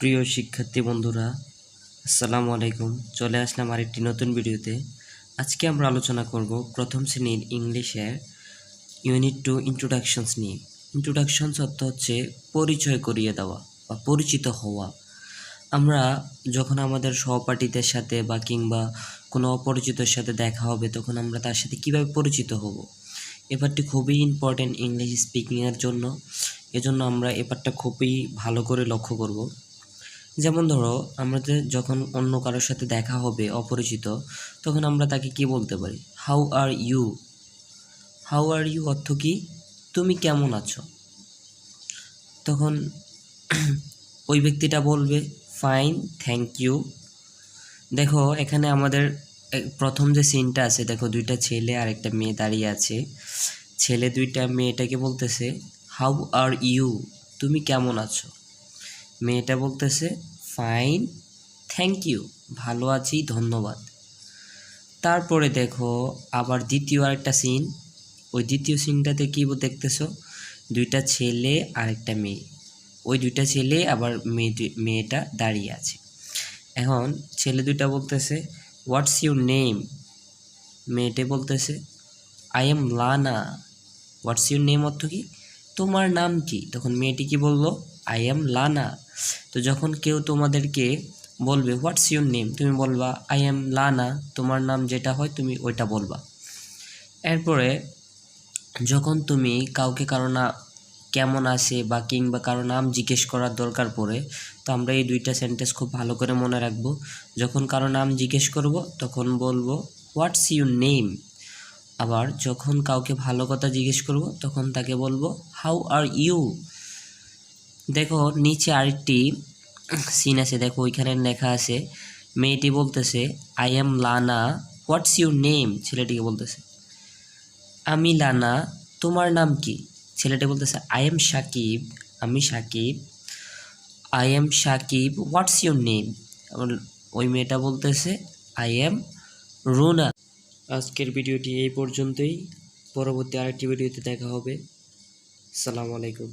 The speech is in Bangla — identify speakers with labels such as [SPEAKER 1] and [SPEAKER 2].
[SPEAKER 1] প্রিয় শিক্ষার্থী বন্ধুরা, আসসালামু আলাইকুম। চলে আসলাম আরেকটি নতুন ভিডিওতে। আজকে আমরা আলোচনা করব প্রথম শ্রেণীর ইংলিশের ইউনিট 2 ইন্ট্রোডাকশনস নিয়ে। ইন্ট্রোডাকশনস অর্থ হচ্ছে পরিচয় করিয়ে দেওয়া বা পরিচিত হওয়া। আমরা যখন আমাদের সহপাঠীদের সাথে বা কিংবা কোনো অপরিচিতের সাথে দেখা হবে, তখন আমরা তার সাথে কিভাবে পরিচিত হব, এবারটি খুবই ইম্পর্টেন্ট ইংলিশ স্পিকিংয়ের জন্য। এজন্য আমরা এবারটা খুবই ভালো করে লক্ষ্য করব। যেমন ধরো, আমাদের যখন অন্য কারোর সাথে দেখা হবে অপরিচিত, তখন আমরা তাকে কি বলতে পারি? How are you. How are you অর্থ কি? তুমি কেমন আছো? তখন ওই ব্যক্তিটা বলবে ফাইন, থ্যাংক ইউ। দেখো এখানে আমাদের প্রথম যে সিনটা আছে, দেখো দুইটা ছেলে আর একটা মেয়ে দাঁড়িয়ে আছে। ছেলে দুইটা মেয়েটাকে বলতেছে হাউ আর ইউ, তুমি কেমন আছো? মেয়েটা বলতেছে ফাইন, থ্যাংক ইউ, ভালো আছি, ধন্যবাদ। তারপরে দেখো আবার দ্বিতীয় আরেকটা সিন। ওই দ্বিতীয় সিনটাতে কি দেখতেছো? দুইটা ছেলে আর একটা মেয়ে। ওই দুইটা ছেলে আবার মেয়েটা দাঁড়িয়ে আছে। এখন ছেলে দুইটা বলতেছে হোয়াটস ইউর নেম। মেয়েটা বলতেছে আই এম লানা। হোয়াটস ইউর নেম অর্থ কি? তোমার নাম কি? তখন মেয়েটি কি বলল? আই এম লানা। তো যখন কেউ তোমাদেরকে বলবে হোয়াটস ইউর নেম, তুমি বলবা আই এম লানা। তোমার নাম যেটা হয় তুমি ওইটা বলবা। এরপরে যখন তুমি কাউকে কারো না কেমন আছে বা কিংবা কারো নাম জিজ্ঞেস করার দরকার পড়ে, তো আমরা এই দুইটা সেন্টেন্স খুব ভালো করে মনে রাখবো। যখন কারো নাম জিজ্ঞেস করব তখন বলবো হোয়াটস ইউর নেম। আবার যখন কাউকে ভালো কথা জিজ্ঞেস করব তখন তাকে বলবো হাউ আর ইউ। দেখো নিচে আরেকটি সিন আছে, দেখো ওইখানে লেখা আছে মেয়েটি বলতেছে আই এম লানা, হোয়াটস ইউর নেম। ছেলেটিকে বলতেছে আমি লানা, তোমার নাম কি? ছেলেটি বলতেছে আই এম সাকিব, আমি সাকিব। I am Sakib, what's your name. ওই মেয়েটা বলতেছে আই এম রুনা। আজকের ভিডিওটি এই পর্যন্তই। পরবর্তী আরেকটি ভিডিওতে দেখা হবে। আসসালামু আলাইকুম।